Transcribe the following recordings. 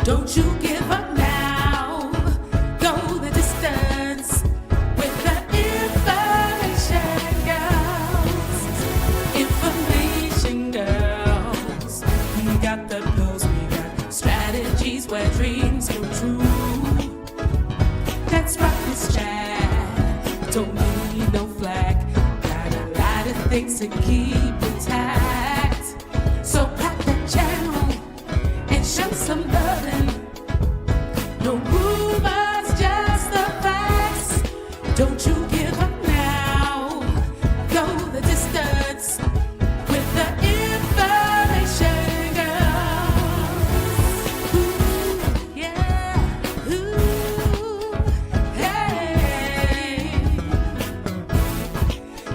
Don't you give up now. Go the distance with the information girls. Information girls. We got the pills, we got strategies where dreams come true. Let's rock this chat. Don't need no flag. Got a lot of things to keep intact. So pop that channel and show some loving. No rumors, just the facts. Don't you give up now. Go the distance with the information girls. Ooh, yeah, ooh, hey.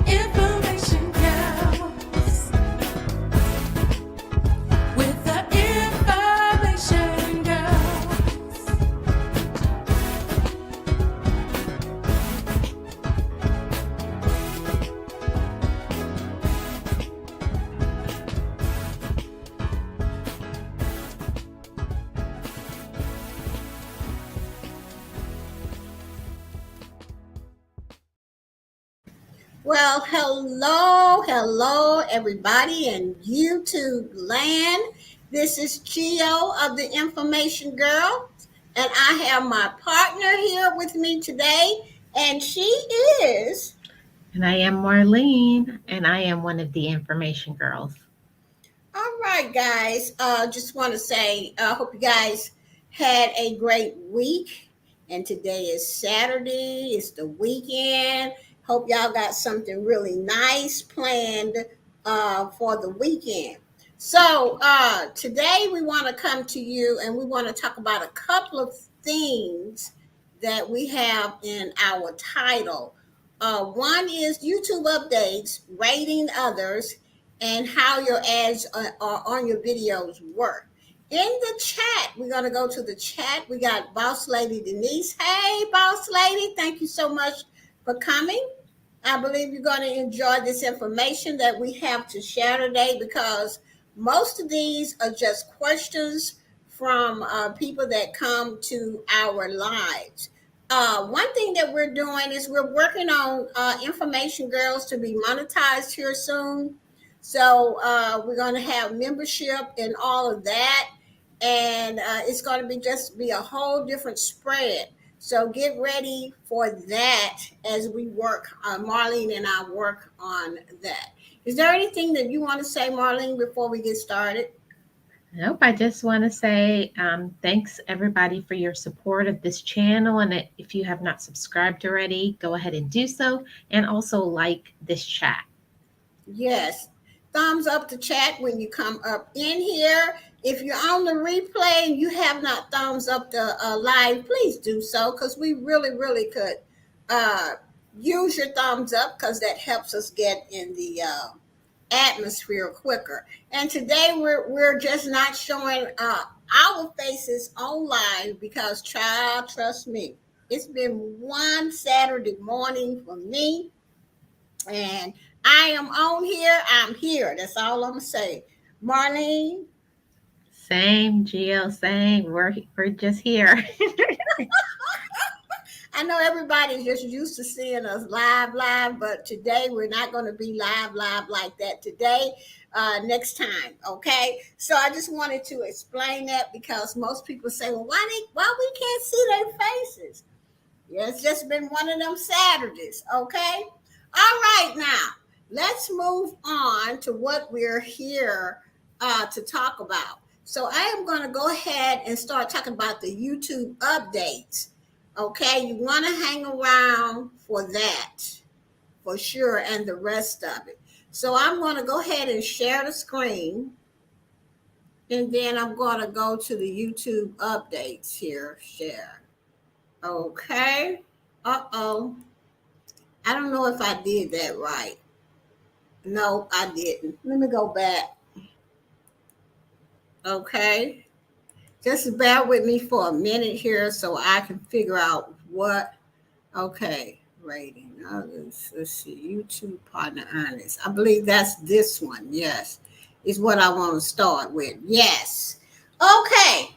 Information girls with the information girls. Well, hello, everybody in YouTube land. This is Geo of the Information Girl, and I have my partner here with me today, and she is. And I am Marlene, and I am one of the information girls. All right, guys. Just want to say, hope you guys had a great week. And today is Saturday. It's the weekend. Hope y'all got something really nice planned for the weekend. So today we want to come to you and we want to talk about a couple of things that we have in our title. One is YouTube updates, rating others, and how your ads are on your videos work. In the chat, we're going to go to the chat. We got Boss Lady Denise. Hey, Boss Lady, thank you so much for coming. I believe you're going to enjoy this information that we have to share today because most of these are just questions from people that come to our lives. One thing that we're doing is we're working on Information Girls to be monetized here soon. So we're going to have membership and all of that. And it's going to be a whole different spread. So get ready for that as we work, Marlene and I work on that. Is there anything that you want to say, Marlene, before we get started? Nope, I just want to say thanks everybody for your support of this channel. And if you have not subscribed already, go ahead and do so. And also like this chat. Yes. Thumbs up the chat when you come up in here. If you're on the replay and you have not thumbs up the live, please do so because we really could use your thumbs up because that helps us get in the atmosphere quicker. And today we're just not showing our faces on live because, child, trust me, it's been one Saturday morning for me, and I am on here. I'm here. That's all I'm gonna say. Marlene. Same, Geo, same. We're just here. I know everybody's just used to seeing us live, but today we're not going to be live like that today. Next time, okay? So I just wanted to explain that because most people say, well, why we can't see their faces? Yeah, it's just been one of them Saturdays, okay? All right, now let's move on to what we're here to talk about. So I am going to go ahead and start talking about the YouTube updates. Okay, you want to hang around for that, for sure, and the rest of it. So I'm going to go ahead and share the screen, and then I'm going to go to the YouTube updates here, share. Okay, uh-oh. I don't know if I did that right. No, I didn't. Let me go back. Okay. Just bear with me for a minute here so I can figure out what. Okay, rating. Let's see. YouTube partner earnings. I believe that's this one. Yes, is what I want to start with. Yes. Okay.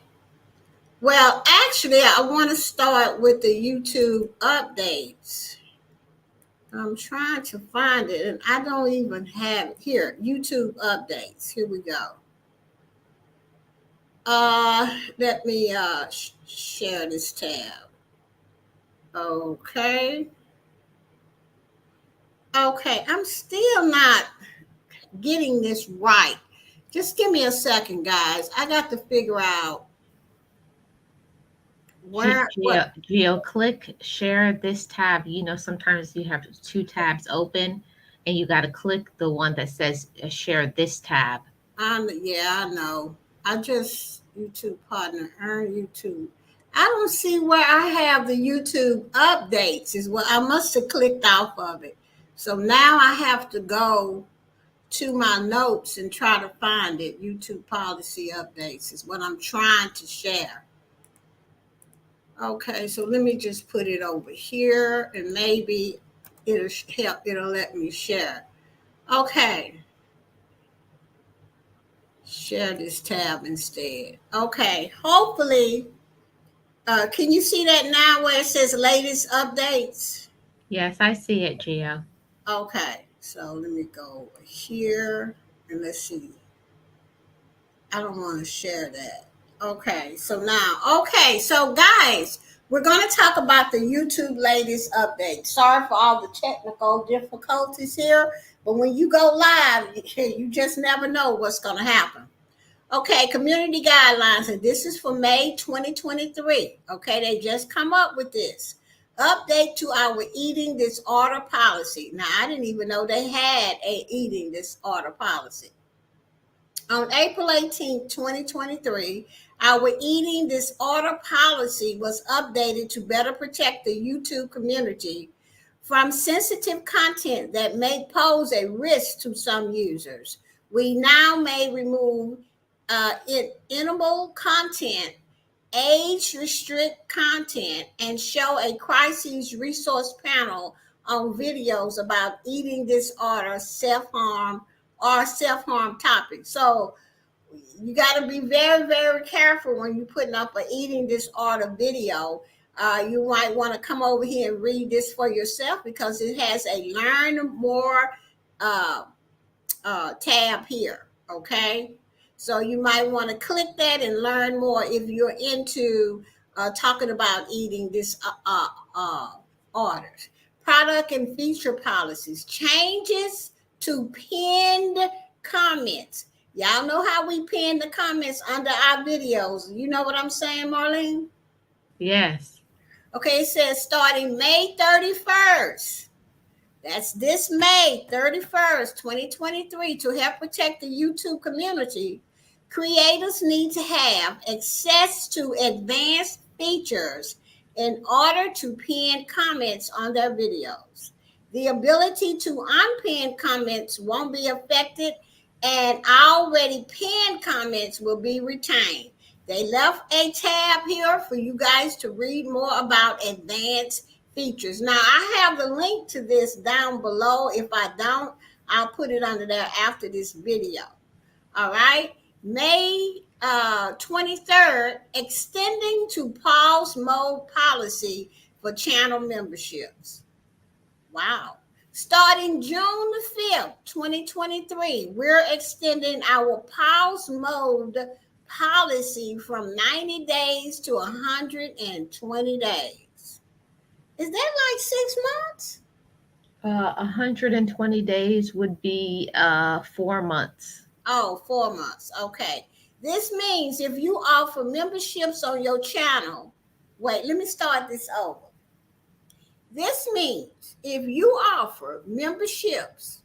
Well, actually, I want to start with the YouTube updates. I'm trying to find it, and I don't even have it here. YouTube updates. Here we go. Let me share this tab. Okay. Okay, I'm still not getting this right. Just give me a second, guys. I got to figure out where what. Geo, click share this tab. You know, sometimes you have two tabs open and you got to click the one that says share this tab. Yeah, I know. I just YouTube partner earn YouTube. I don't see where I have the YouTube updates. Is what I must have clicked off of it. So now I have to go to my notes and try to find it. YouTube policy updates is what I'm trying to share. Okay, so let me just put it over here and maybe it'll help. It'll let me share. Okay, share this tab instead. Okay, hopefully, can you see that now where it says latest updates? Yes, I see it, Geo. Okay, so let me go over here and let's see. I don't want to share that. Okay, so now, okay, so guys, we're going to talk about the YouTube latest update. Sorry for all the technical difficulties here, but when you go live, you just never know what's going to happen. Okay, community guidelines, and this is for May 2023. Okay, they just come up with this. Update to our eating disorder policy. Now, I didn't even know they had a eating disorder policy. On April 18, 2023, our eating disorder policy was updated to better protect the YouTube community from sensitive content that may pose a risk to some users. We now may remove inedible content, age restrict content, and show a crisis resource panel on videos about eating disorder, self-harm, or self-harm topics. So you got to be very, very careful when you're putting up an eating disorder video. You might want to come over here and read this for yourself because it has a learn more uh, tab here. Okay. So you might want to click that and learn more if you're into talking about eating disorders. Product and feature policies, changes to pinned comments. Y'all know how we pin the comments under our videos. You know what I'm saying, Marlene? Yes. Okay, it says starting May 31st. That's this May 31st, 2023. To help protect the YouTube community, creators need to have access to advanced features in order to pin comments on their videos. The ability to unpin comments won't be affected, and already pinned comments will be retained. They left a tab here for you guys to read more about advanced features. Now, I have the link to this down below. If I don't, I'll put it under there after this video. All right. May 23rd, extending to pause mode policy for channel memberships. Wow. Starting June the 5th, 2023, we're extending our pause mode policy from 90 days to 120 days. Is that like 6 months? 120 days would be 4 months. Oh, 4 months. Okay. This means if you offer memberships on your channel, wait, let me start this over. This means if you offer memberships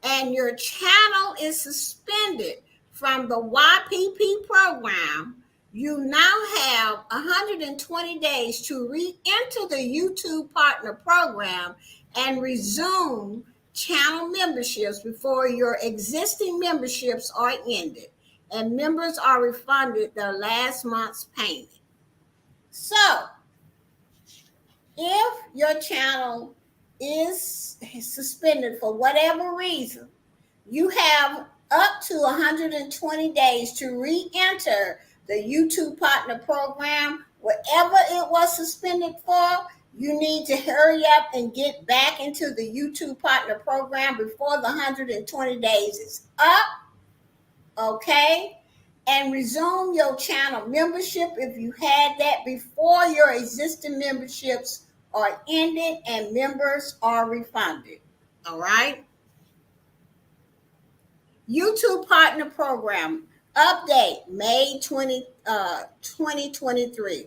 and your channel is suspended from the YPP program, you now have 120 days to re-enter the YouTube Partner Program and resume channel memberships before your existing memberships are ended and members are refunded their last month's payment. So, if your channel is suspended for whatever reason, you have up to 120 days to re-enter the YouTube Partner Program, whatever it was suspended for, you need to hurry up and get back into the YouTube Partner Program before the 120 days is up, okay? And resume your channel membership if you had that before your existing memberships are ended and members are refunded, all right? YouTube Partner Program update May 2023.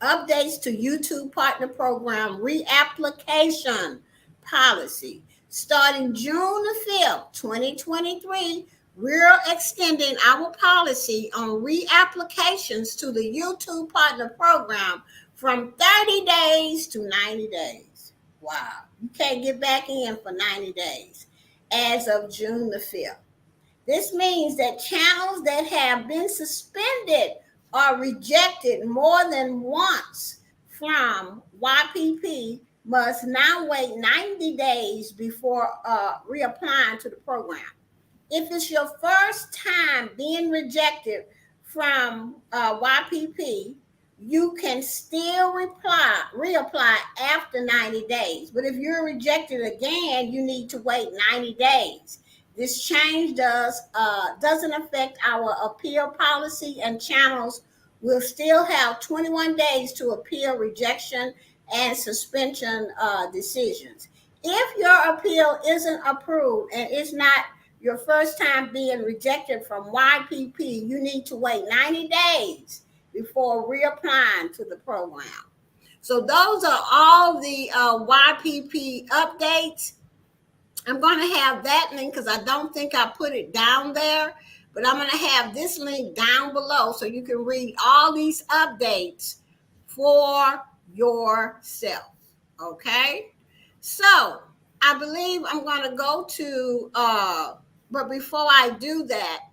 Updates to YouTube Partner Program reapplication policy. Starting June the 5th, 2023, we're extending our policy on reapplications to the YouTube Partner Program from 30 days to 90 days. Wow. You can't get back in for 90 days as of June the 5th. This means that channels that have been suspended or rejected more than once from YPP must now wait 90 days before reapplying to the program. If it's your first time being rejected from YPP, you can still reapply after 90 days. But if you're rejected again, you need to wait 90 days. This change doesn't affect our appeal policy, and channels will still have 21 days to appeal rejection and suspension decisions. If your appeal isn't approved and it's not your first time being rejected from YPP, you need to wait 90 days before reapplying to the program. So those are all the YPP updates. I'm going to have that link because I don't think I put it down there, but I'm going to have this link down below so you can read all these updates for yourself. Okay? So I believe I'm going to go to, but before I do that,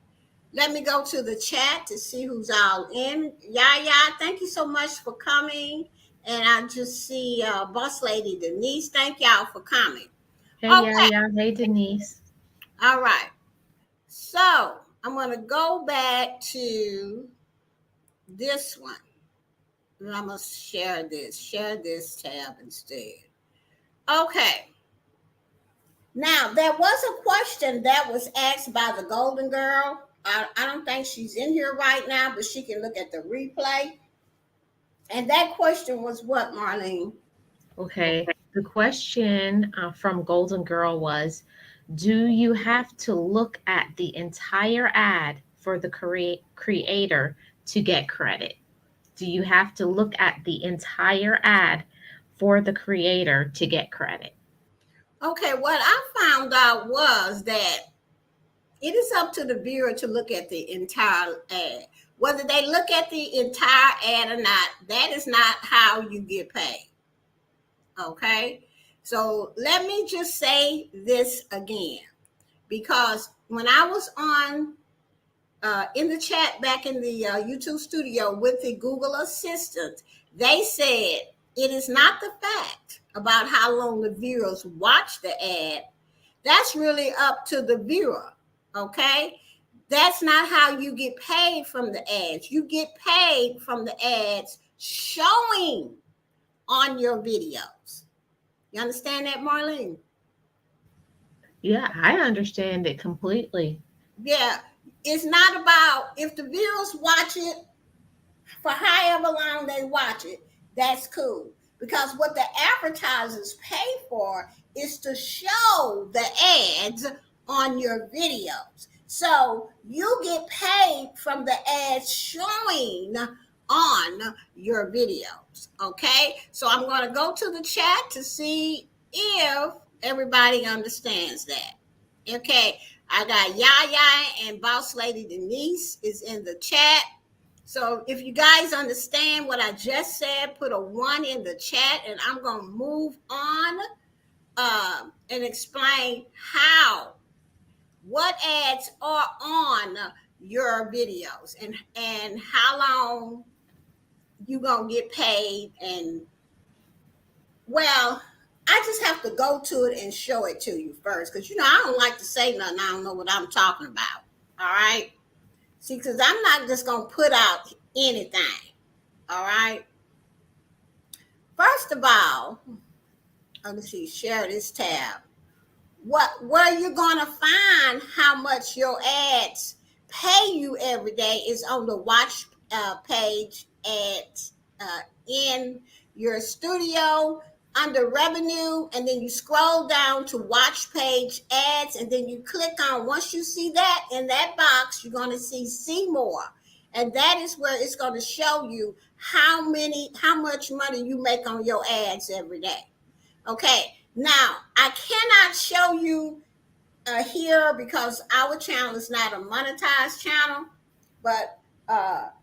let me go to the chat to see who's all in. Yaya, thank you so much for coming. And I just see Boss Lady Denise. Thank y'all for coming. Hey, Okay. yeah. Hey, Denise. All right. So I'm going to go back to this one. And I'm going to share this tab instead. Okay. Now, there was a question that was asked by the Golden Girl. I don't think she's in here right now, but she can look at the replay. And that question was what, Marlene? Okay. The question from Golden Girl was, do you have to look at the entire ad for the creator to get credit? Do you have to look at the entire ad for the creator to get credit? Okay, what I found out was that it is up to the viewer to look at the entire ad. Whether they look at the entire ad or not, that is not how you get paid. Okay? So let me just say this again, because when I was on in the chat back in the YouTube studio with the Google Assistant, they said it is not the fact about how long the viewers watch the ad. That's really up to the viewer, okay? That's not how you get paid from the ads. You get paid from the ads showing on your videos. You understand that, Marlene? Yeah, I understand it completely. Yeah, it's not about if the viewers watch it for however long they watch it, that's cool. Because what the advertisers pay for is to show the ads on your videos. So you get paid from the ads showing on your videos. Okay, so I'm going to go to the chat to see if everybody understands that. Okay, I got Yaya and Boss Lady Denise is in the chat. So if you guys understand what I just said, put a 1 in the chat, and I'm going to move on and explain what ads are on your videos and how long you going to get paid. And, well, I just have to go to it and show it to you first because, I don't like to say nothing. I don't know what I'm talking about. All right. See, because I'm not just going to put out anything. All right. First of all, let me see, share this tab. Where you're going to find how much your ads pay you every day is on the watch page at in your studio under revenue, and then you scroll down to watch page ads, and then you click on, once you see that in that box, you're going to see more, and that is where it's going to show you how much money you make on your ads every day. Okay, now I cannot show you here because our channel is not a monetized channel, but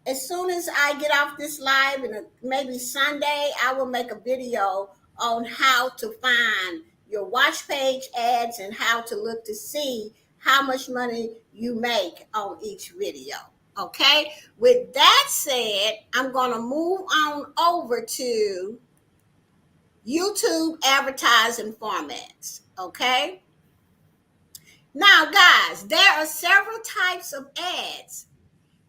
as soon as I get off this live, and maybe Sunday, I will make a video on how to find your watch page ads and how to look to see how much money you make on each video. Okay, with that said, I'm going to move on over to YouTube advertising formats. Okay. Now, guys, there are several types of ads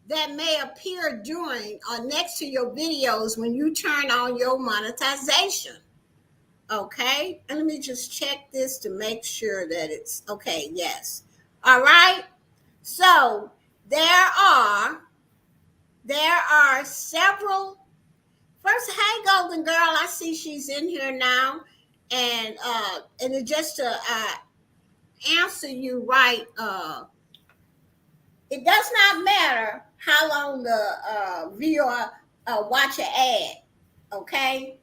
that may appear during or next to your videos when you turn on your monetization. Okay. And let me just check this to make sure that it's okay. Yes. All right. So there are several. First, hey, Golden Girl, I see she's in here now, and it just to answer you right, it does not matter how long the viewer watch an ad, okay?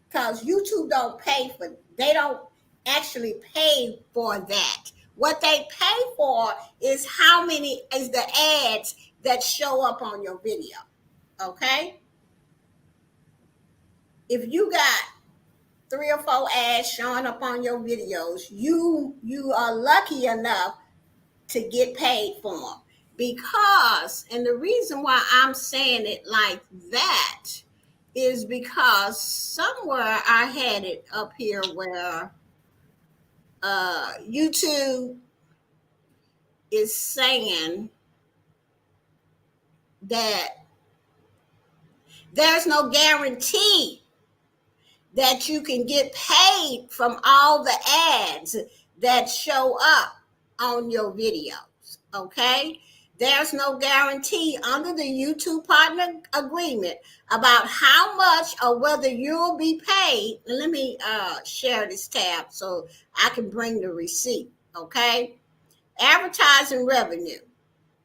Because YouTube they don't actually pay for that. What they pay for is the ads that show up on your video, okay? If you got 3 or 4 ads showing up on your videos, you are lucky enough to get paid for them. Because, and the reason why I'm saying it like that is because somewhere I had it up here where YouTube is saying that there's no guarantee that you can get paid from all the ads that show up on your videos, okay? There's no guarantee under the YouTube partner agreement about how much or whether you'll be paid. Let me share this tab so I can bring the receipt, okay? Advertising revenue.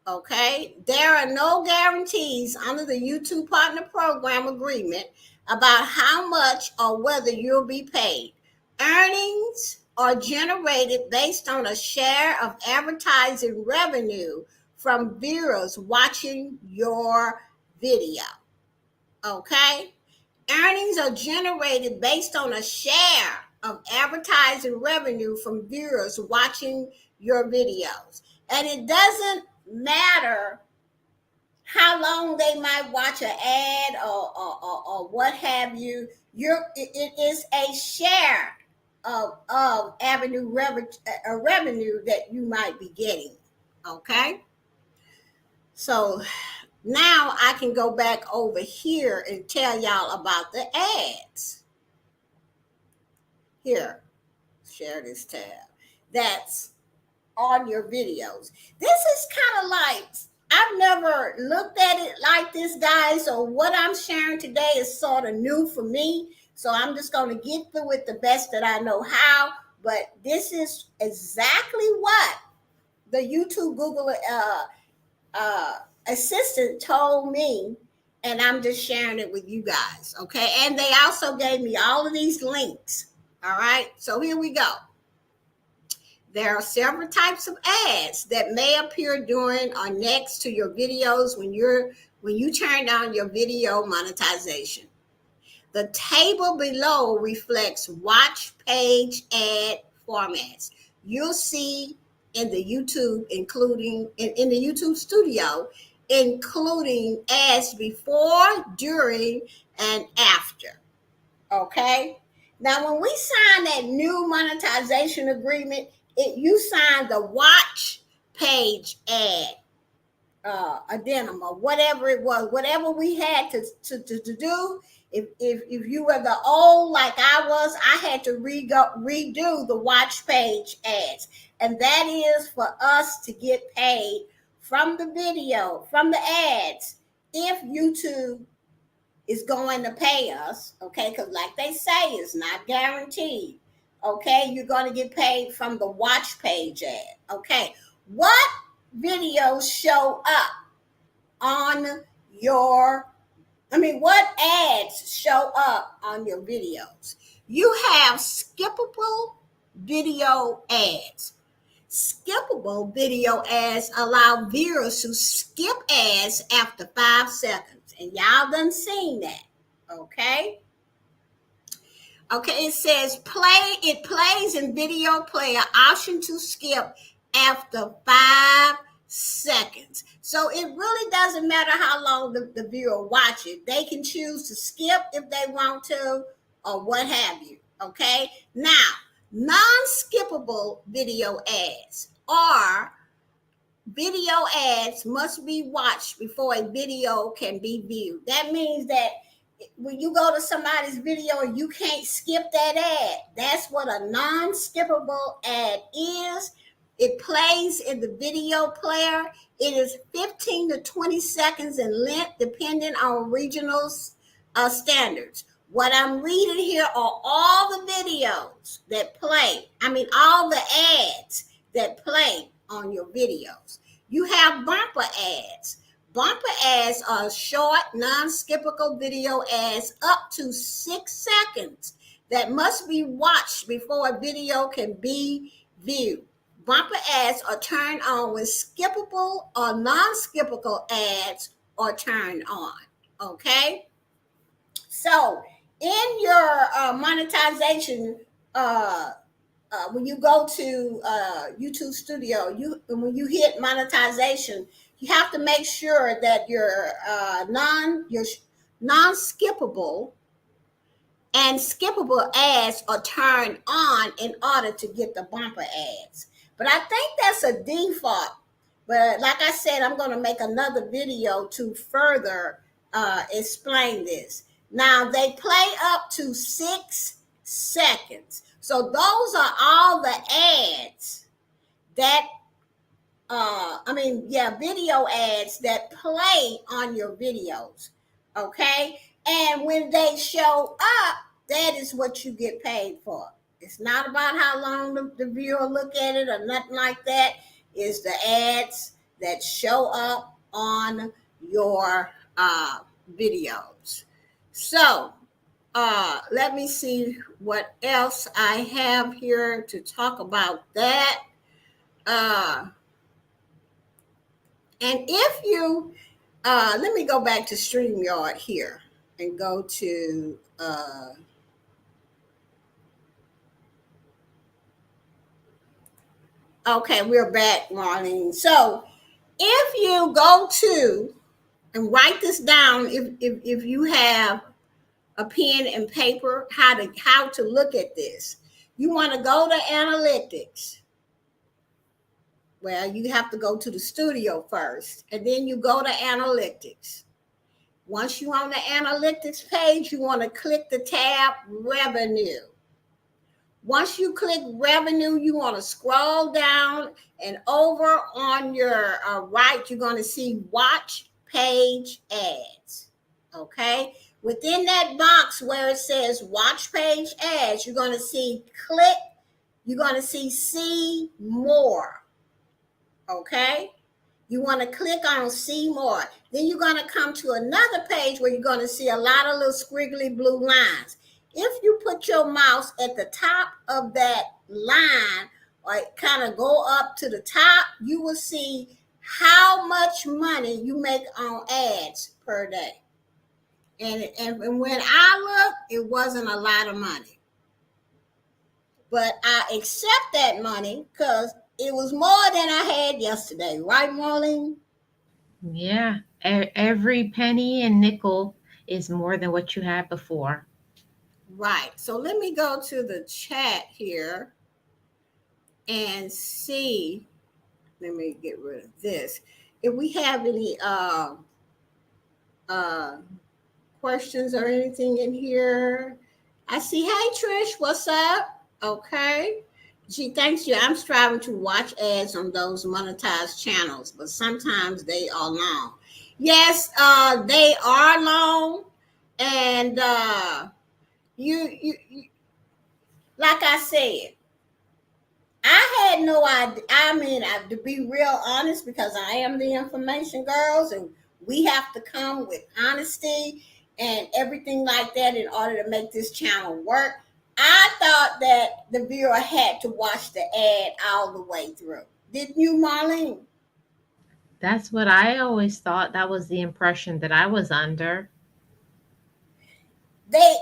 Okay, there are no guarantees under the YouTube Partner Program agreement about how much or whether you'll be paid. Earnings are generated based on a share of advertising revenue from viewers watching your video. Okay, earnings are generated based on a share of advertising revenue from viewers watching your videos. And it doesn't matter how long they might watch an ad or what have you. It is a share of revenue that you might be getting. Okay, so now I can go back over here and tell y'all about the ads. Here, share this tab. That's on your videos. This is kind of like, I've never looked at it like this, guys. So what I'm sharing today is sort of new for me. So I'm just going to get through it the best that I know how. But this is exactly what the YouTube Google assistant told me. And I'm just sharing it with you guys. Okay. And they also gave me all of these links. All right. So here we go. There are several types of ads that may appear during or next to your videos when you turn on your video monetization. The table below reflects watch page ad formats. You'll see in the YouTube, including in the YouTube studio, including ads before, during, and after. Okay. Now, when we sign that new monetization agreement, you sign the watch page ad. addendum or whatever it was, whatever we had to do. If you were the old like I was, I had to redo the watch page ads, and that is for us to get paid from the video, from the ads, if YouTube is going to pay us, okay? Because like they say, it's not guaranteed. Okay, you're going to get paid from the watch page ad. Okay, what videos show up on your, what ads show up on your videos? You have skippable video ads. Skippable video ads allow viewers to skip ads after 5 seconds. And y'all done seen that. Okay. Okay, it says it plays in video player, option to skip after 5 seconds. So it really doesn't matter how long the viewer watch it. They can choose to skip if they want to or what have you. Okay, now non-skippable video ads are video ads must be watched before a video can be viewed. That means that when you go to somebody's video, you can't skip that ad. That's what a non-skippable ad is. It plays in the video player. It is 15 to 20 seconds in length, depending on regional standards. What I'm reading here are all the videos that play. All the ads that play on your videos. You have bumper ads. Bumper ads are short, non-skippable video ads up to 6 seconds that must be watched before a video can be viewed. Bumper ads are turned on when skippable or non-skippable ads are turned on. Okay? So, in your monetization, when you go to YouTube Studio, when you hit monetization, you have to make sure that your non-skippable and skippable ads are turned on in order to get the bumper ads. But I think that's a default. But like I said, I'm going to make another video to further explain this. Now, they play up to 6 seconds. So those are all the ads that, video ads that play on your videos. Okay. And when they show up, that is what you get paid for. It's not about how long the viewer look at it or nothing like that. It's the ads that show up on your videos. So, let me see what else I have here to talk about that. And if you, let me go back to StreamYard here and go to, okay, we're back, Marlene. So if you go to, and write this down if you have a pen and paper, how to look at this. You want to go to analytics. Well, you have to go to the studio first, and then you go to analytics. Once you're on the analytics page, you want to click the tab revenue. Once you click revenue, you want to scroll down, and over on your right, you're going to see watch page ads. Okay. Within that box where it says watch page ads, you're going to see see more. Okay. You want to click on see more. Then you're going to come to another page where you're going to see a lot of little squiggly blue lines. If you put your mouse at the top of that line or kind of go up to the top, you will see how much money you make on ads per day. And when I looked, it wasn't a lot of money. But I accept that money because it was more than I had yesterday. Right, Marlene? Yeah. Every penny and nickel is more than what you had before. Right. So let me go to the chat here and see. Let me get rid of this. if we have any uh, questions or anything in here. I see. Hey, Trish, what's up? Okay. She thanks you. I'm striving to watch ads on those monetized channels, but sometimes they are long. Yes, they are long, and you like I said, I had no idea. I mean, to be real honest, because I am the information girls, and we have to come with honesty and everything like that in order to make this channel work. I thought that the viewer had to watch the ad all the way through. Didn't you, Marlene? That's what I always thought. That was the impression that I was under. They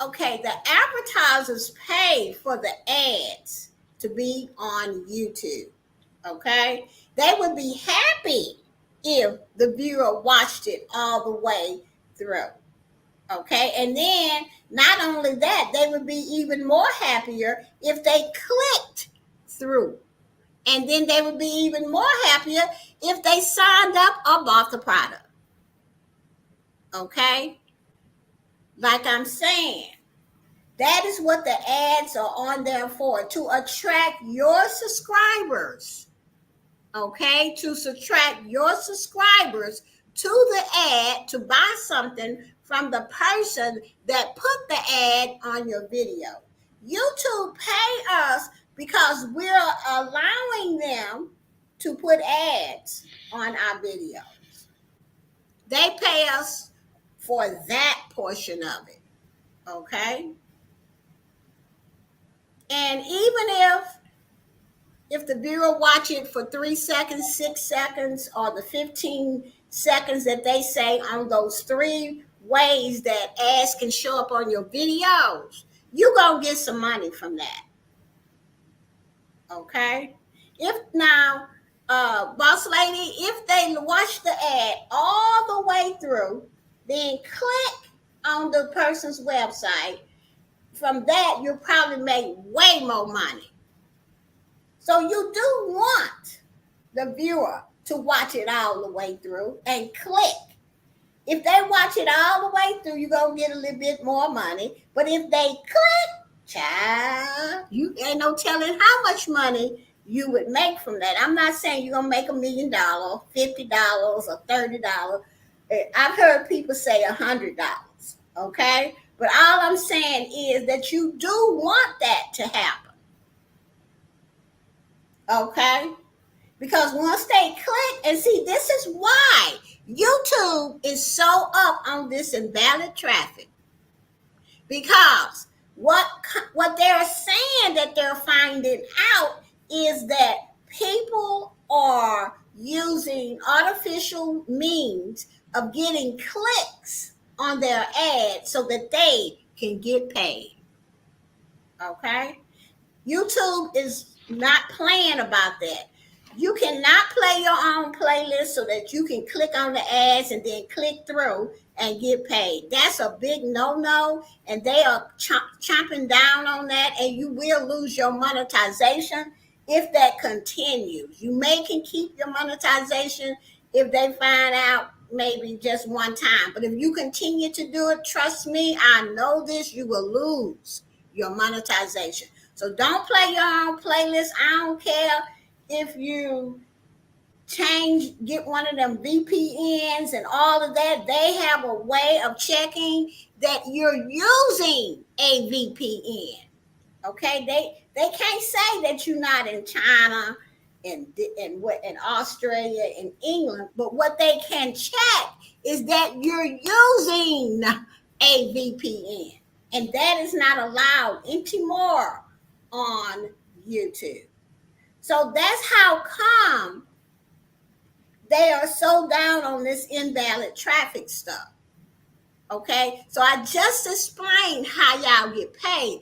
okay. The advertisers pay for the ads to be on YouTube. Okay, they would be happy if the viewer watched it all the way through. Okay, and then not only that, they would be even more happier if they clicked through. And then they would be even more happier if they signed up or bought the product. Okay, like I'm saying, that is what the ads are on there for, to attract your subscribers. Okay, to subtract your subscribers to the ad to buy something from the person that put the ad on your video. YouTube pay us because we're allowing them to put ads on our videos. They pay us for that portion of it. Okay, and even if the viewer watch it for 3 seconds, 6 seconds, or the 15 seconds that they say on those three ways that ads can show up on your videos, you gonna get some money from that. Okay. If now, boss lady, if they watch the ad all the way through, then click on the person's website, from that you'll probably make way more money. So you do want the viewer to watch it all the way through and click. If they watch it all the way through, you're going to get a little bit more money. But if they click, child, you ain't no telling how much money you would make from that. I'm not saying you're going to make $1 million, $50, or $30. I've heard people say $100, okay? But all I'm saying is that you do want that to happen, okay? Because once they click, and see, this is why YouTube is so up on this invalid traffic. Because what they're saying that they're finding out is that people are using artificial means of getting clicks on their ads so that they can get paid. Okay? YouTube is not playing about that. You cannot play your own playlist so that you can click on the ads and then click through and get paid. That's a big no-no, and they are chomping down on that, and you will lose your monetization if that continues. You can keep your monetization if they find out maybe just one time. But if you continue to do it, trust me, I know this, you will lose your monetization. So don't play your own playlist. I don't care if you get one of them VPNs and all of that. They have a way of checking that you're using a VPN. Okay, they can't say that you're not in China and in Australia and England, but what they can check is that you're using a VPN, and that is not allowed anymore on YouTube. So that's how come they are so down on this invalid traffic stuff. Okay, so I just explained how y'all get paid.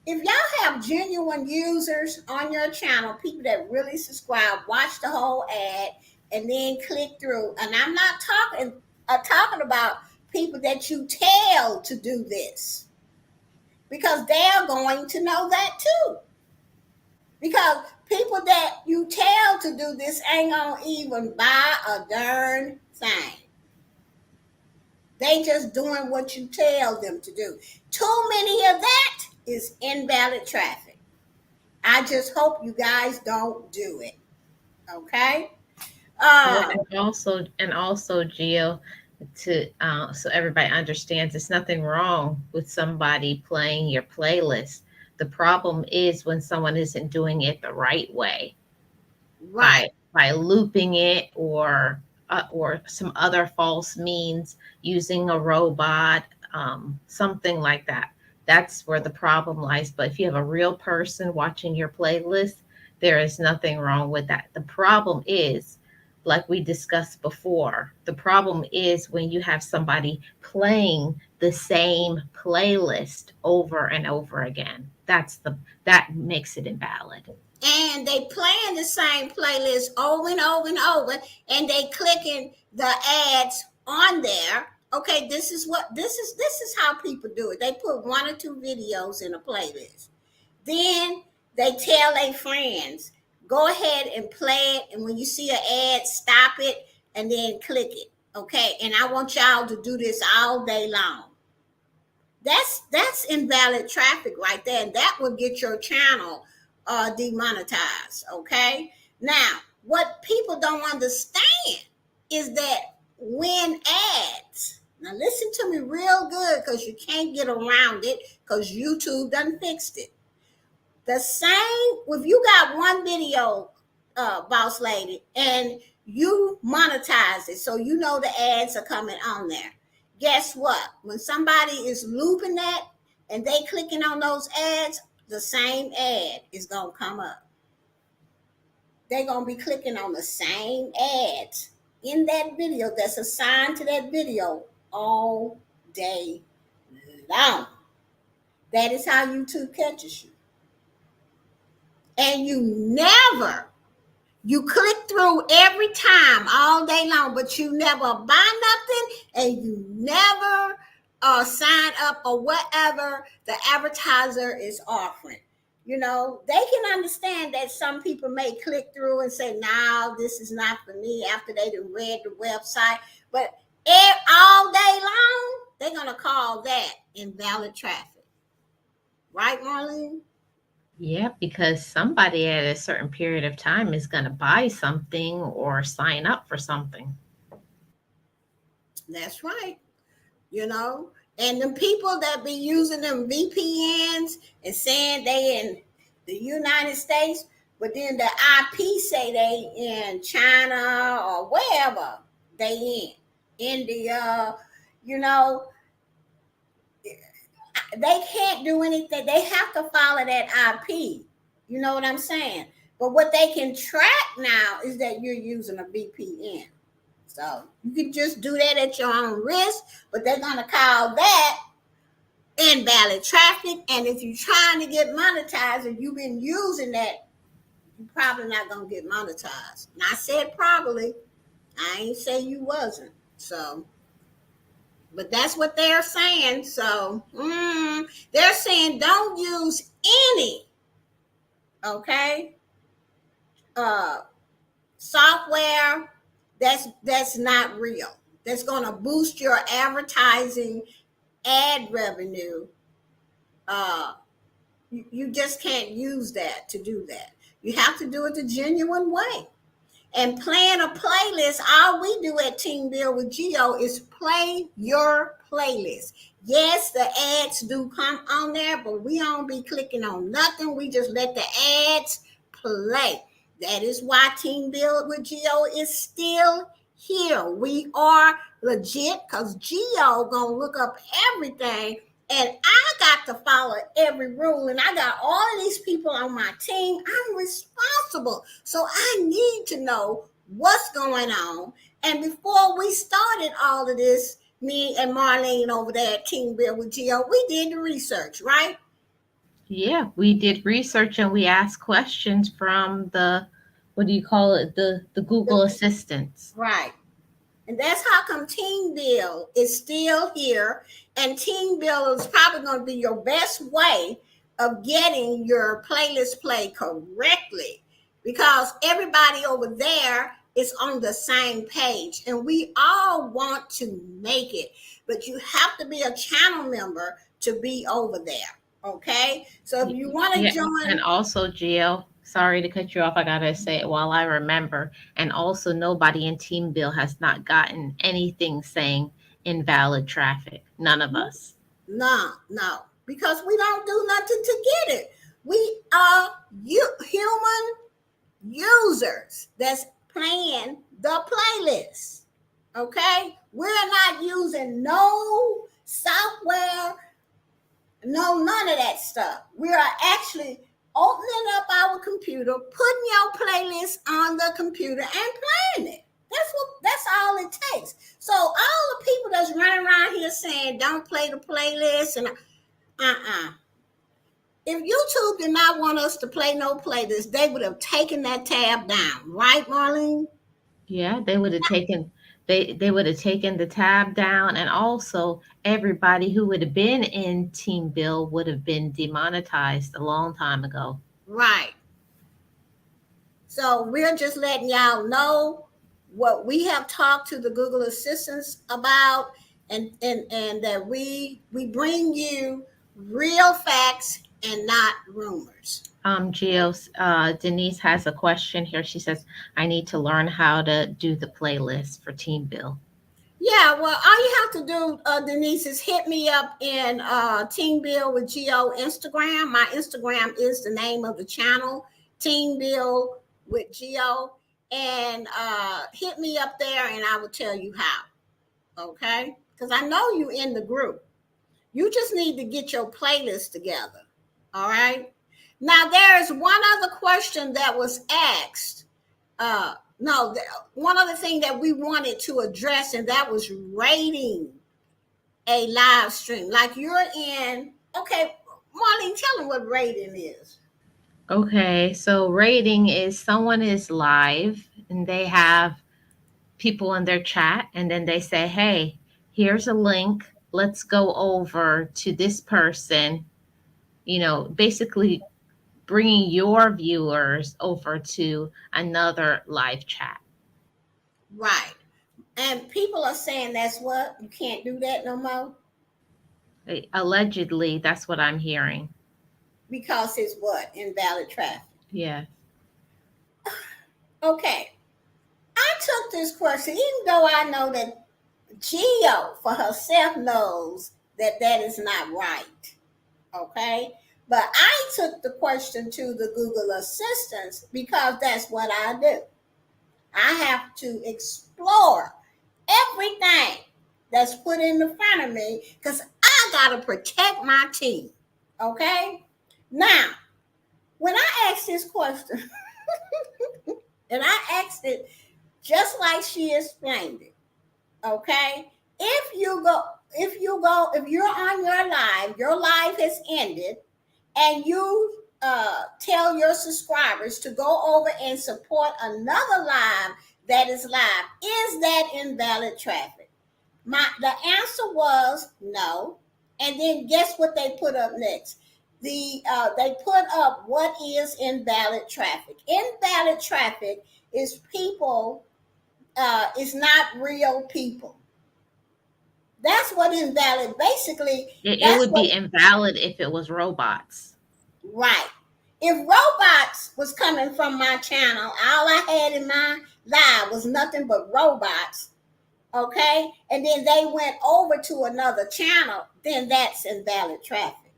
If y'all have genuine users on your channel, people that really subscribe, watch the whole ad, and then click through, and I'm not talking about people that you tell to do this, because they're going to know that too. Because People that you tell to do this ain't gonna even buy a darn thing. They just doing what you tell them to do. Too many of that is invalid traffic. I just hope you guys don't do it. Okay? Well, Uh, and also, Gio, to so everybody understands, there's nothing wrong with somebody playing your playlist. The problem is when someone isn't doing it the right way right. by looping it or some other false means, using a robot, something like that. That's where the problem lies. But if you have a real person watching your playlist, there is nothing wrong with that. The problem is, like we discussed before, the problem is when you have somebody playing the same playlist over and over again. That makes it invalid. And they playing the same playlist over and over and over, and they clicking the ads on there. Okay, this is how people do it. They put one or two videos in a playlist. Then they tell their friends, go ahead and play it. And when you see an ad, stop it and then click it. Okay. And I want y'all to do this all day long. That's invalid traffic right there. And that will get your channel demonetized. Okay. Now, what people don't understand is that when ads, now listen to me real good because you can't get around it because YouTube done fixed it. The same, if you got one video, boss lady, and you monetize it, so you know the ads are coming on there. Guess what? When somebody is looping that and they clicking on those ads, the same ad is gonna come up. They're gonna be clicking on the same ads in that video that's assigned to that video all day long. That is how YouTube catches you. And you click through every time all day long, but you never buy nothing and you never sign up or whatever the advertiser is offering. You know, they can understand that some people may click through and say, no, this is not for me after they done read the website. But all day long, they're going to call that invalid traffic. Right, Marlene? Yeah, because somebody at a certain period of time is going to buy something or sign up for something. That's right. You know, and the people that be using them VPNs and saying they in the United States, but then the IP say they in China or wherever they in India, you know, they can't do anything. They have to follow that IP. You know what I'm saying? But what they can track now is that you're using a VPN. So you can just do that at your own risk, but they're going to call that invalid traffic. And if you're trying to get monetized and you've been using that, you're probably not going to get monetized. And I said probably. I ain't say you wasn't. So, but that's what they're saying. So they're saying don't use any, okay, software that's not real. That's going to boost your advertising ad revenue. You just can't use that to do that. You have to do it the genuine way. And playing a playlist, all we do at Team Build with Geo is play your playlist. Yes, the ads do come on there, but we don't be clicking on nothing. We just let the ads play. That is why Team Build with Geo is still here. We are legit because Geo gonna look up everything, and I got to follow every rule, and I got all of these people on my team. I'm responsible, so I need to know what's going on. And before we started all of this, me and Marlene over there at Team Build with Geo, we did the research, right? Yeah, we did research and we asked questions from the, what do you call it, the Google assistants. Right. And that's how come Team Build is still here. And Team Build is probably going to be your best way of getting your playlist played correctly. because everybody over there is on the same page and we all want to make it. But you have to be a channel member to be over there. Okay. So if you want to Yeah, and join, also, Gio, sorry to cut you off. I gotta say it while I remember. And also, nobody in Team Bill has not gotten anything saying invalid traffic. None of us. no, no, because we don't do nothing to get it. We are human users that's playing the playlist. Okay? We're not using no software, no, none of that stuff. We are actually opening up our computer, putting your playlist on the computer and playing it. That's all it takes. So all the people that's running around here saying don't play the playlist and if YouTube did not want us to play no playlist, they would have taken that tab down, right, Marlene? Yeah, they would have taken they would have taken the tab down, and also everybody who would have been in Team Bill would have been demonetized a long time ago. Right. So we're just letting y'all know what we have talked to the Google assistants about, and that we bring you real facts and not rumors. Gio, Denise has a question here. She says, "I need to learn how to do the playlist for Team Bill." Yeah, well, all you have to do, Denise, is hit me up in Team Bill with Geo Instagram. My Instagram is the name of the channel, Team Bill with Geo, and hit me up there, and I will tell you how. Okay, because I know you in the group. You just need to get your playlist together. All right. Now there is one other question that was asked. No, one other thing that we wanted to address, and that was rating a live stream. Like you're in, okay, Marlene, tell them what rating is. Okay, so rating is someone is live and they have people in their chat, and then they say, "Hey, here's a link. Let's go over to this person." Basically bringing your viewers over to another live chat. Right. And people are saying that's what, you can't do that no more Allegedly, that's what I'm hearing. because it's what? Invalid traffic. Yeah. Okay. I took this question, even though I know that Geo for herself knows that that is not right. Okay. But I took the question to the Google Assistants because that's what I do. I have to explore everything that's put in the front of me because I got to protect my team. Okay. Now, when I asked this question, and I asked it just like she explained it, okay? If you're on your live has ended, and you tell your subscribers to go over and support another live that is live, is that invalid traffic? The answer was no. And then guess what they put up next? They put up what is invalid traffic. Invalid traffic is people, is not real people. That's what invalid. Basically, It that's would what. be invalid if it was robots. Right. If robots was coming from my channel, all I had in my live was nothing but robots. Okay, and then they went over to another channel, then that's invalid traffic.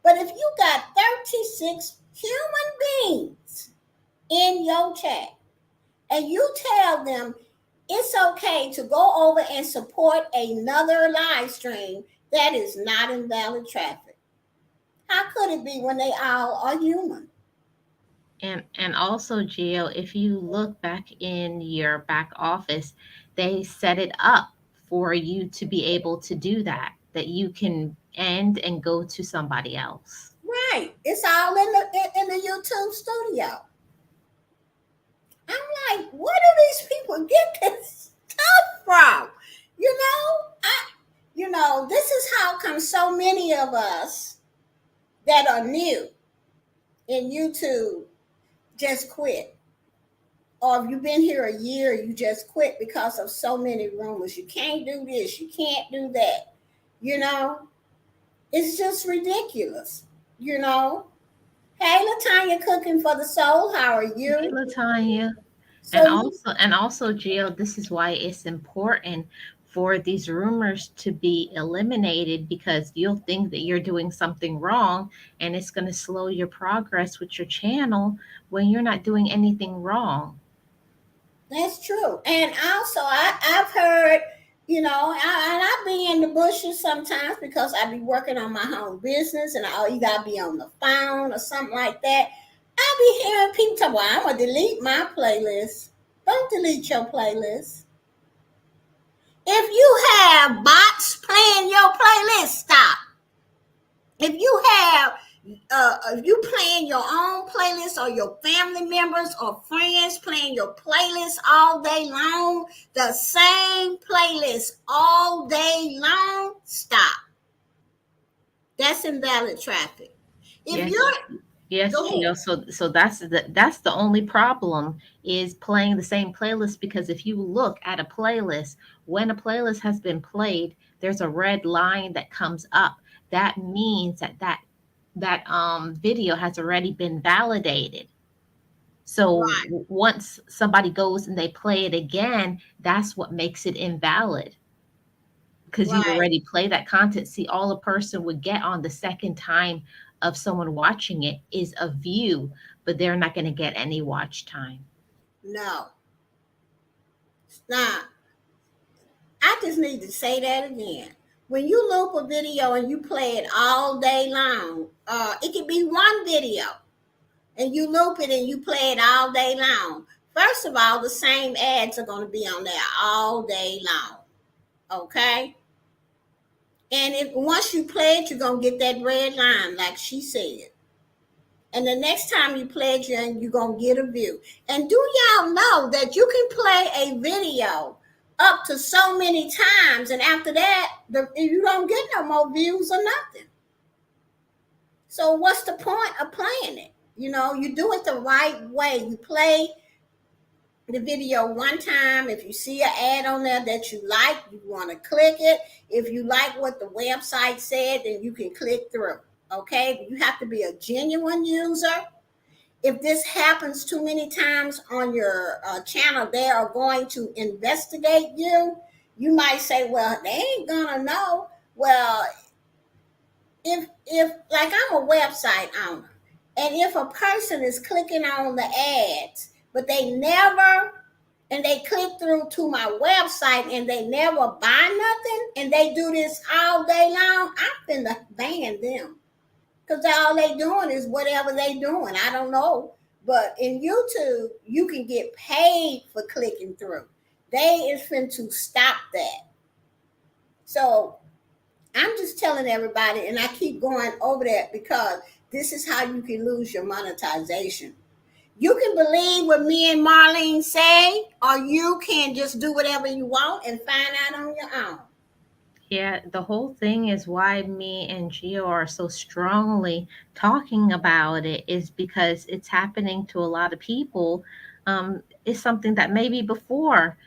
But if you got 36 human beings in your chat and you tell them it's okay to go over and support another live stream, that is not invalid traffic. How could it be when they all are human? And also, Gio, if you look back in your back office, they set it up for you to be able to do that you can end and go to somebody else. Right. It's all in the YouTube studio. I'm like, where do these people get this stuff from? This is how come so many of us that are new in YouTube just quit. Or if you've been here a year, you just quit because of so many rumors. You can't do this, you can't do that. You know, it's just ridiculous. You know, hey, Latanya, cooking for the soul. How are Hey, you? Latanya. So you, And also, Jill, this is why it's important for these rumors to be eliminated, because you'll think that you're doing something wrong and it's going to slow your progress with your channel when you're not doing anything wrong. that's true. And also, I've heard, and I be in the bushes sometimes because I be working on my home business, and I either I be on the phone or something like that. I be hearing people talk, well, I'm gonna delete my playlist. Don't delete your playlist. If you have bots playing your playlist, stop. If you playing your own playlist, or your family members or friends playing your playlist all day long, the same playlist all day long, stop. That's invalid traffic. If Yes, you're yes, Go ahead. Gio. So that's the only problem, is playing the same playlist, because if you look at a playlist, when a playlist has been played, there's a red line that comes up. That means that video has already been validated. So Right, once somebody goes and they play it again, that's what makes it invalid, because you've right. already played that content. See, all a person would get on the second time of someone watching it is a view, but they're not going to get any watch time. No. Now, I just need to say that again. When you loop a video and you play it all day long, it could be one video and you loop it and you play it all day long. First of all, the same ads are going to be on there all day long. Okay? And if once you play it, you're going to get that red line, like she said. And the next time you play it, you're going to get a view. And do y'all know that you can play a video up to so many times, and after that, you don't get no more views or nothing. So what's the point of playing it? You do it the right way. You play the video one time. If you see an ad on there that you like, you want to click it. If you like what the website said, then you can click through. Okay? But you have to be a genuine user. If this happens too many times on your channel, they are going to investigate you. You might say, well, they ain't gonna know. Well, if like, I'm a website owner, and if a person is clicking on the ads, but they click through to my website and they never buy nothing, and they do this all day long, I'm finna ban them. Because all they doing is whatever they doing. I don't know. But in YouTube, you can get paid for clicking through. They is finna to stop that. So I'm just telling everybody, and I keep going over that because this is how you can lose your monetization. You can believe what me and Marlene say, or you can just do whatever you want and find out on your own. Yeah, the whole thing is why me and Gio are so strongly talking about it, is because it's happening to a lot of people. It's something that maybe before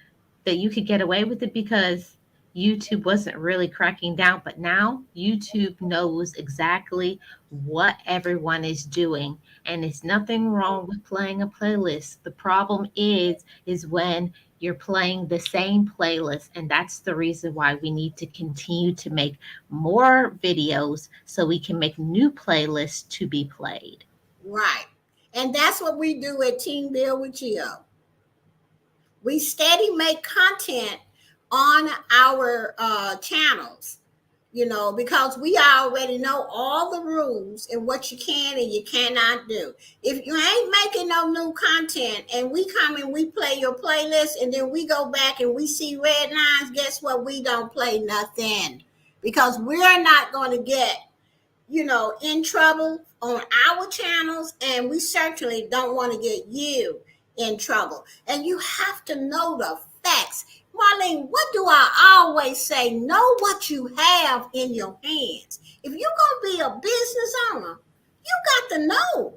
that you could get away with it because YouTube wasn't really cracking down, but now YouTube knows exactly what everyone is doing, and it's nothing wrong with playing a playlist. The problem is when you're playing the same playlist, and that's the reason why we need to continue to make more videos so we can make new playlists to be played. Right. And that's what we do at Team Build with Geo. We steady make content on our channels, because we already know all the rules and what you can and you cannot do. If you ain't making no new content and we come and we play your playlist and then we go back and we see red lines, guess what? We don't play nothing, because we're not going to get in trouble on our channels, and we certainly don't want to get you in trouble. And you have to know the facts. Marlene, what do I always say? Know what you have in your hands. If you're going to be a business owner, you got to know.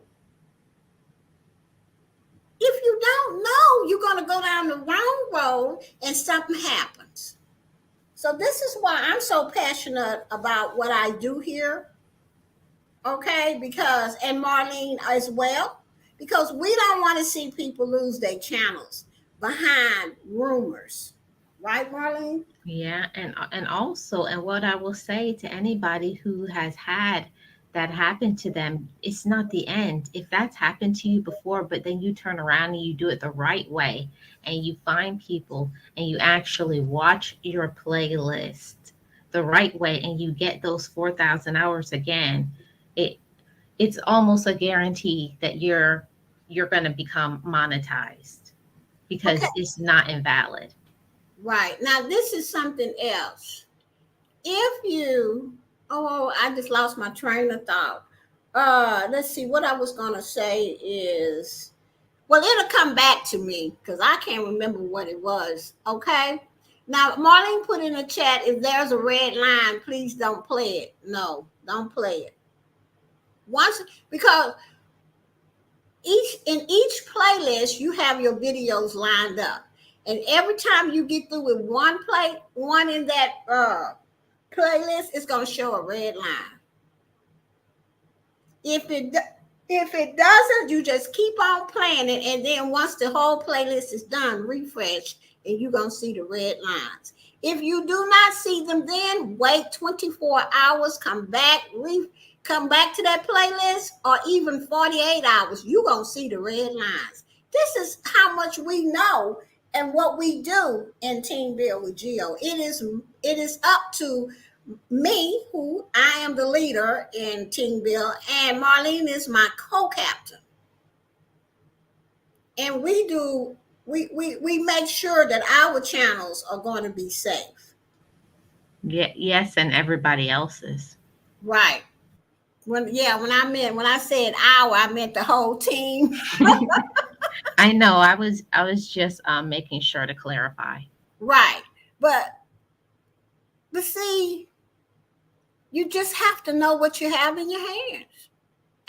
If you don't know, you're going to go down the wrong road and something happens. So this is why I'm so passionate about what I do here. Okay, because and Marlene as well, because we don't want to see people lose their channels behind rumors, right, Marlene? Yeah, and also, and what I will say to anybody who has had that happen to them, it's not the end. If that's happened to you before, but then you turn around and you do it the right way, and you find people and you actually watch your playlist the right way, and you get those 4,000 hours again, it it's almost a guarantee that you're going to become monetized Okay, because it's not invalid. right. Now this is something else. If you, oh, I just lost my train of thought. Let's see. What I was gonna say is, well, it'll come back to me because I can't remember what it was. Okay. Now, Marlene put in the chat, if there's a red line, please don't play it. No, don't play it. Once, because each playlist you have your videos lined up, and every time you get through with one in that playlist, it's gonna show a red line. If it if it doesn't, you just keep on playing it, and then once the whole playlist is done, refresh, and you're gonna see the red lines. If you do not see them, then wait 24 hours, come back to that playlist, or even 48 hours, you're gonna see the red lines. This is how much we know and what we do in Team Build with Geo. It is up to me, who I am the leader in Team Bill, and Marlene is my co-captain. And we make sure that our channels are going to be safe. Yeah, yes, and everybody else's. Right. When I said our, I meant the whole team. I know. I was just making sure to clarify. Right. But see, you just have to know what you have in your hands.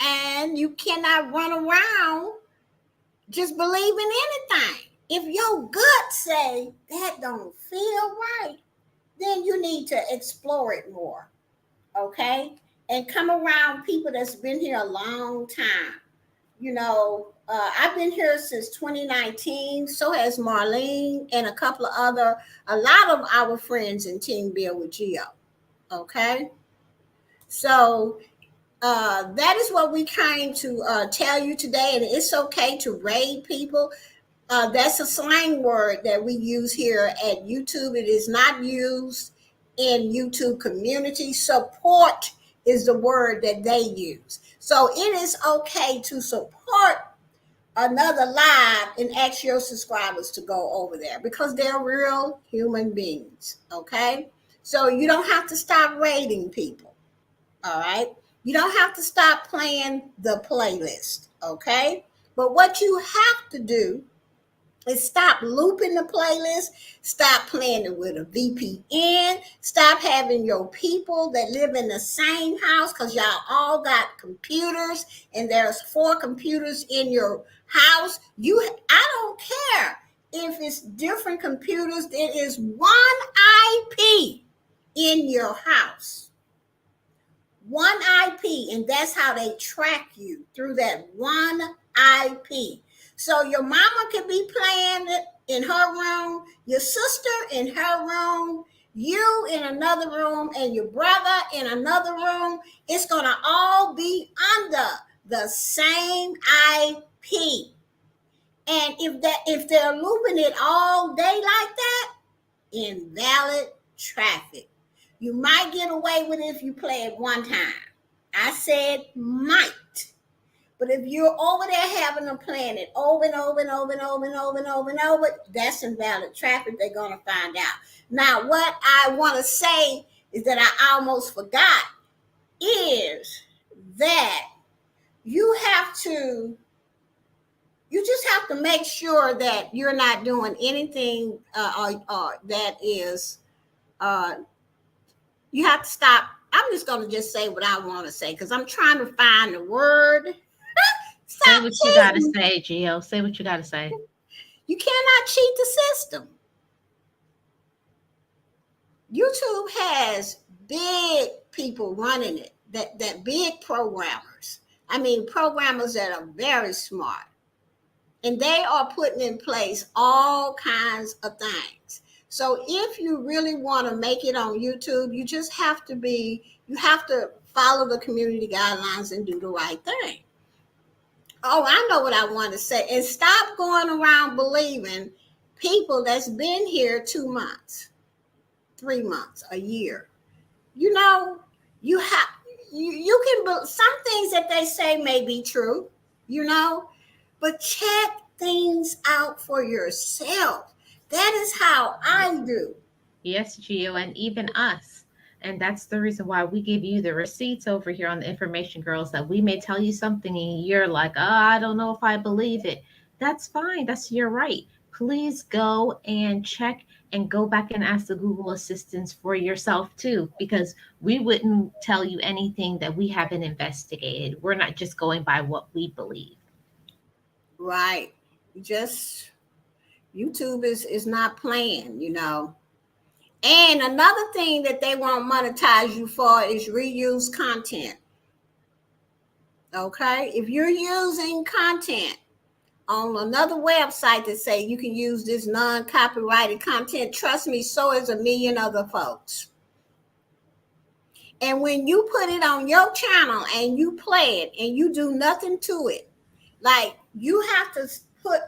And you cannot run around just believing anything. If your gut say that don't feel right, then you need to explore it more, okay? And come around people that's been here a long time. I've been here since 2019. So has Marlene and a lot of our friends in Team Build with Geo. Okay, so that is what we came to tell you today, and it's okay to raid people. That's a slang word that we use here at YouTube. It is not used in YouTube community. Support is the word that they use. So it is okay to support another live and ask your subscribers to go over there because they're real human beings. Okay. So you don't have to stop rating people. All right. You don't have to stop playing the playlist. Okay. But what you have to do is stop looping the playlist, stop playing it with a VPN, stop having your people that live in the same house because y'all all got computers and there's 4 computers in your house. I don't care if it's different computers, it is one IP in your house. One IP, and that's how they track you, through that one IP. So your mama could be playing it in her room, your sister in her room, you in another room, and your brother in another room. It's going to all be under the same IP. And if they're looping it all day like that, invalid traffic. You might get away with it if you play it one time. I said might. But if you're over there having them playing it over and over and over and over and over and over and over, that's invalid traffic. They're going to find out. Now, what I want to say is that I almost forgot is that you just have to make sure that you're not doing anything that is you have to stop. I'm just going to just say what I want to say because I'm trying to find the word Say Stop what you got to cheating. say, Gio. Say what you got to say. You cannot cheat the system. YouTube has big people running it, that big programmers. I mean, programmers that are very smart, and they are putting in place all kinds of things. So if you really want to make it on YouTube, you just have to you have to follow the community guidelines and do the right thing. Oh, I know what I want to say. And stop going around believing people that's been here 2 months, 3 months, a year. You know, you have you can some things that they say may be true, you know, but check things out for yourself. That is how I do. Yes, Gio, and even us. And that's the reason why we give you the receipts over here on the Information Girls, that we may tell you something and you're like, oh, I don't know if I believe it. That's fine. That's your right. Please go and check and go back and ask the Google assistants for yourself too, because we wouldn't tell you anything that we haven't investigated. We're not just going by what we believe. Right. Just YouTube is not playing, you know. And another thing that they won't monetize you for is reuse content. Okay? If you're using content on another website that say you can use this non-copyrighted content, trust me, so is a million other folks. And when you put it on your channel and you play it and you do nothing to it, like you have to put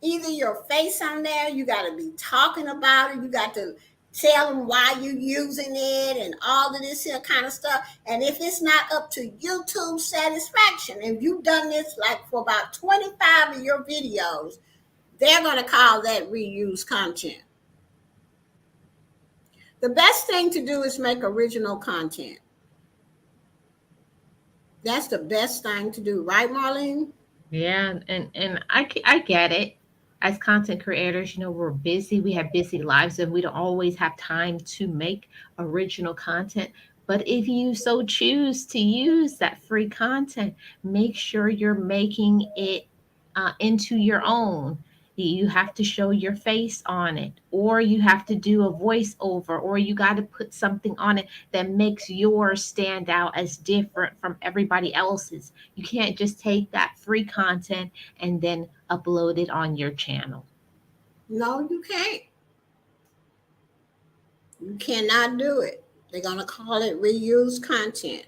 either your face on there, you got to be talking about it, you got to tell them why you're using it and all of this here kind of stuff. And if it's not up to YouTube satisfaction, if you've done this like for about 25 of your videos, they're going to call that reuse content. The best thing to do is make original content. That's the best thing to do, right, Marlene? Yeah, and I get it. As content creators, we're busy. We have busy lives, and we don't always have time to make original content. But if you so choose to use that free content, make sure you're making it into your own. You have to show your face on it, or you have to do a voiceover, or you got to put something on it that makes yours stand out as different from everybody else's. You can't just take that free content and then upload it on your channel. No, you can't. You cannot do it. They're going to call it reuse content.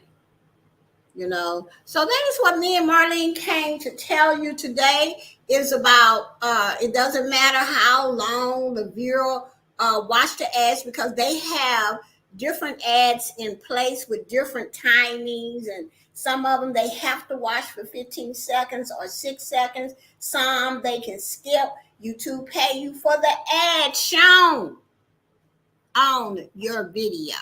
So that is what me and Marlene came to tell you today is about. It doesn't matter how long the viewer watch the ads, because they have different ads in place with different timings, and some of them they have to watch for 15 seconds or 6 seconds. Some they can skip. YouTube pay you for the ad shown on your video.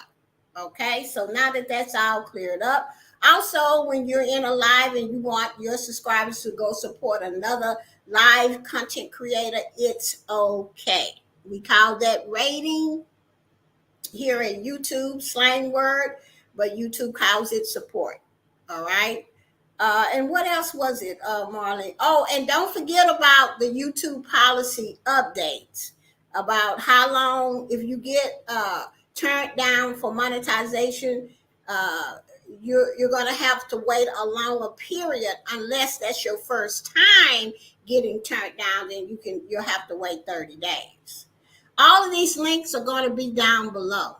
Okay, so now that that's all cleared up, also when you're in a live and you want your subscribers to go support another live content creator, it's okay. We call that rating here in YouTube, slang word, but YouTube calls it support. All right. And what else was it, Marley? Oh, and don't forget about the YouTube policy updates about how long, if you get turned down for monetization, uh, you're going to have to wait a longer period, unless that's your first time getting turned down. Then you'll have to wait 30 days. All of these links are going to be down below.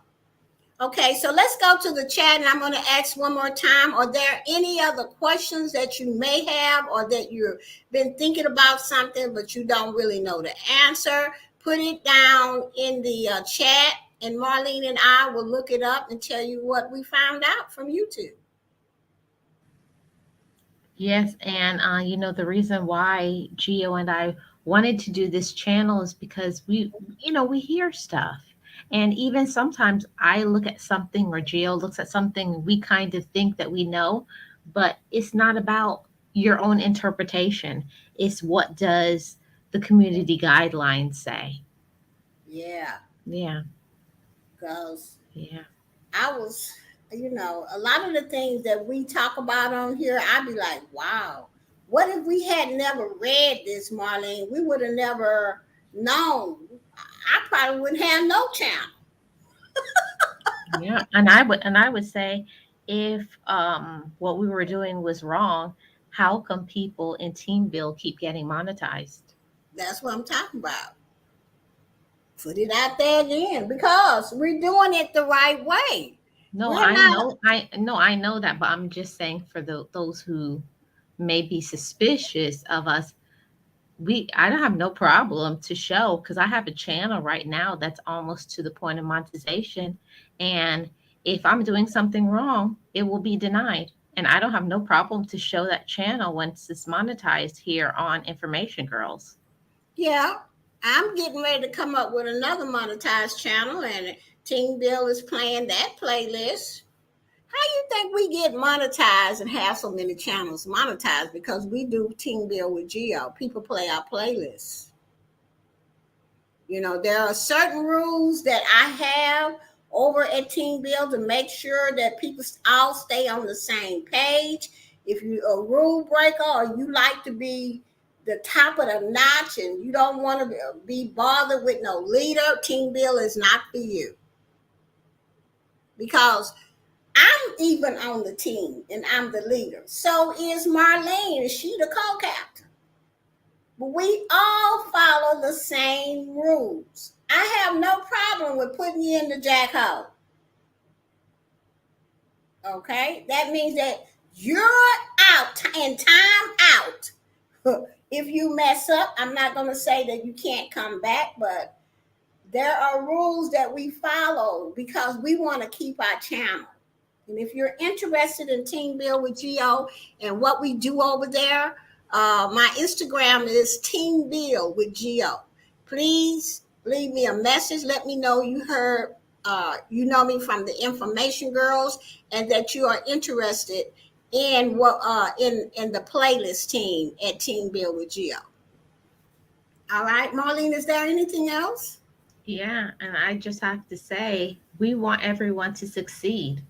Okay, so let's go to the chat, and I'm going to ask one more time. Are there any other questions that you may have, or that you've been thinking about something but you don't really know the answer? Put it down in the chat, and Marlene and I will look it up and tell you what we found out from YouTube. Yes, and the reason why Gio and I wanted to do this channel is because we hear stuff. And even sometimes I look at something or Gio looks at something, we kind of think that we know, but it's not about your own interpretation. It's what does the community guidelines say? Yeah, Yeah, because yeah. I was, a lot of the things that we talk about on here, I'd be like, wow. What if we had never read this, Marlene? We would have never known. I probably wouldn't have no channel. Yeah, and I would say if what we were doing was wrong, how come people in Team Build keep getting monetized? That's what I'm talking about. Put it out there again because we're doing it the right way. No, We're I not. know, I know that, but I'm just saying for those who may be suspicious of us, I don't have no problem to show because I have a channel right now that's almost to the point of monetization, and if I'm doing something wrong, it will be denied. And I don't have no problem to show that channel once it's monetized here on Information Girls. Yeah, I'm getting ready to come up with another monetized channel, and Team Bill is playing that playlist. How you think we get monetized and have so many channels monetized? Because we do Team Bill with Geo. People play our playlists. You know, there are certain rules that I have over at Team Build to make sure that people all stay on the same page. If you're a rule breaker or you like to be the top of the notch and you don't want to be bothered with no leader, Team Build is not for you. Because I'm even on the team and I'm the leader. So is Marlene, and she the co-captain. But we all follow the same rules. I have no problem with putting you in the jack hole. Okay? That means that you're out and time out. If you mess up, I'm not going to say that you can't come back, but there are rules that we follow because we want to keep our channel. And if you're interested in Team Build with Geo and what we do over there, my Instagram is Team Build with Geo. Please leave me a message. Let me know you heard, you know me from the Information Girls, and that you are interested in what in the playlist team at Team Build with Geo. All right, Marlene, is there anything else? Yeah, and I just have to say, we want everyone to succeed.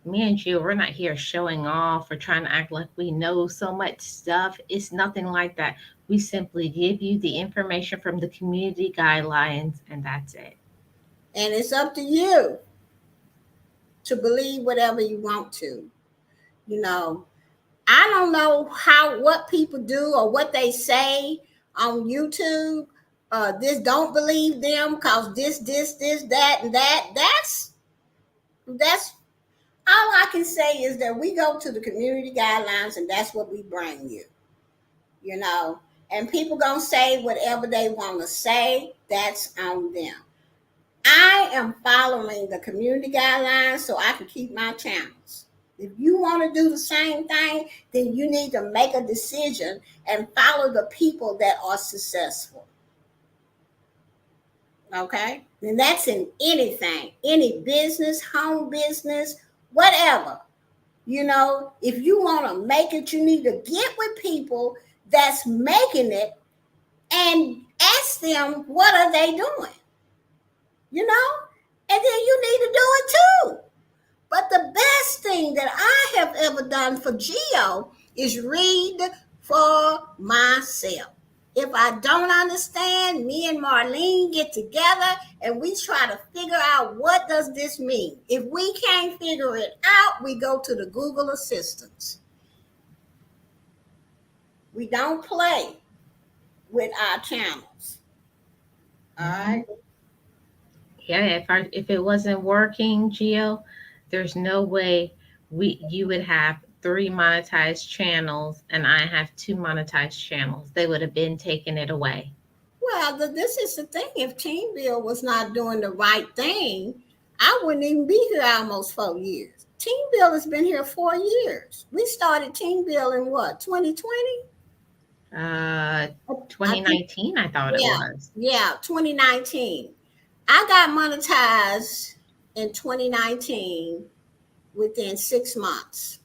Me and you, we're not here showing off or trying to act like we know so much stuff. It's nothing like that. We simply give you the information from the community guidelines, and that's it. And it's up to you to believe whatever you want to. You know, I don't know what people do or what they say on YouTube. This don't believe them because this, that, and that. That's all I can say is that we go to the community guidelines and that's what we bring you. You know, and people gonna say whatever they want to say. That's on them. I am following the community guidelines so I can keep my channels. If you want to do the same thing, then you need to make a decision and follow the people that are successful. Okay? And that's in anything, any business, home business, whatever. You know, if you want to make it, you need to get with people that's making it and ask them what are they doing. You know? And then you need to do it too. But the best thing that I have ever done for Geo is read for myself. If I don't understand, me and Marlene get together and we try to figure out what does this mean. If we can't figure it out, we go to the Google Assistants. We don't play with our channels. All Mhm. right. Yeah, if it wasn't working, Gio, there's no way you would have three monetized channels and I have two monetized channels. They would have been taking it away. Well, this is the thing. If Team Bill was not doing the right thing, I wouldn't even be here almost 4 years. Team Bill has been here 4 years. We started Team Bill in what, 2020? Uh I think, 2019, I thought it yeah, was. yeah, 2019. I got monetized in 2019 within 6 months.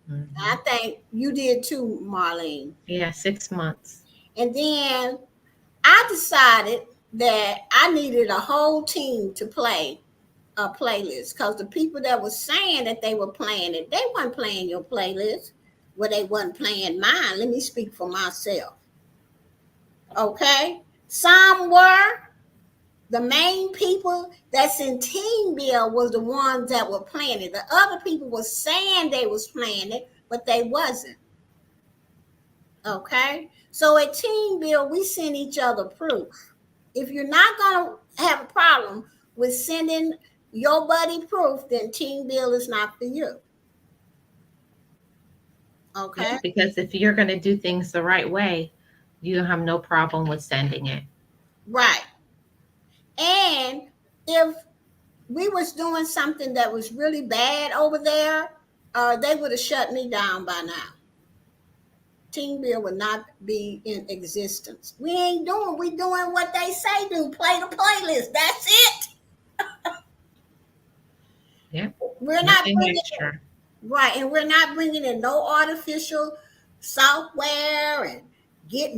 I Mhm. think you did too, Marlene. Yeah, 6 months. And then I decided that I needed a whole team to play a playlist because the people that were saying that they were playing it, they weren't playing your playlist. Well, they wasn't playing mine. Let me speak for myself. Okay? Some were. The main people that's in Team Bill was the ones that were playing it. The other people were saying they was playing it, but they wasn't. Okay? So at Team Bill, we send each other proof. If you're not going to have a problem with sending your buddy proof, then Team Bill is not for you. Okay? Yeah, because if you're going to do things the right way, you have no problem with sending it. Right. And if we was doing something that was really bad over there, they would have shut me down by now. Team Bill would not be in existence. We doing what they say do. Play the playlist. That's it. Yeah. We're not Nothing bringing extra. right, and we're not bringing in no artificial software and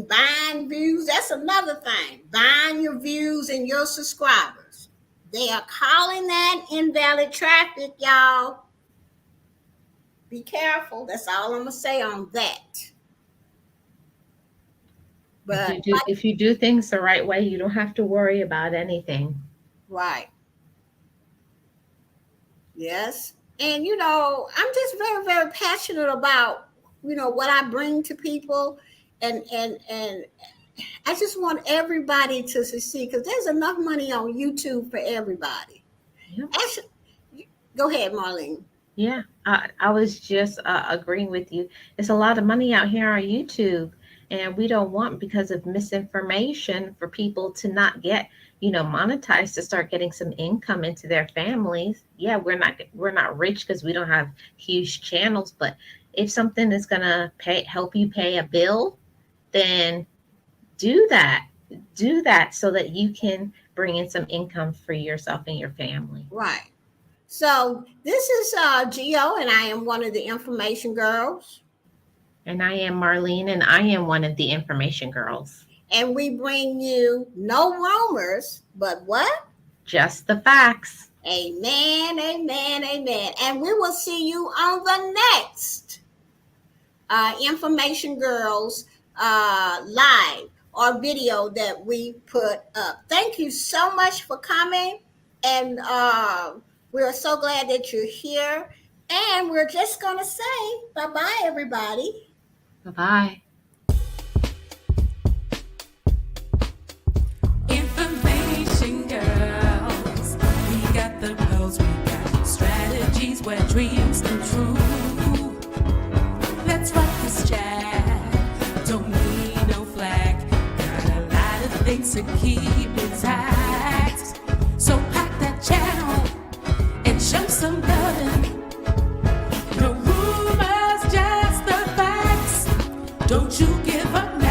buying views. That's another thing. Buying your views and your subscribers. They are calling that invalid traffic, y'all. Be careful. That's all I'm gonna say on that. But If you do things the right way, you don't have to worry about anything. right. Yes. And I'm just very, very passionate about, what I bring to people, and I just want everybody to succeed, because there's enough money on YouTube for everybody. Yep. Actually, go ahead, Marlene. Yeah, I was just agreeing with you. There's a lot of money out here on YouTube, and we don't want, because of misinformation, for people to not get, monetized, to start getting some income into their families. Yeah, we're not rich because we don't have huge channels, but if something is gonna help you pay a bill, then do that. Do that so that you can bring in some income for yourself and your family. Right. So this is Geo, and I am one of the information girls. And I am Marlene, and I am one of the information girls. And we bring you no rumors, but what? Just the facts. Amen, amen, amen. And we will see you on the next Information Girls live or video that we put up. Thank you so much for coming. And we're so glad that you're here. And we're just going to say bye-bye, everybody. Bye-bye. Information girls, we got the pearls, we got strategies where dreams come true. Let's rock this chat, don't need no flag, got a lot of things to keep intact. So pack that channel and show some love. No rumors, just the facts. Don't you give up now.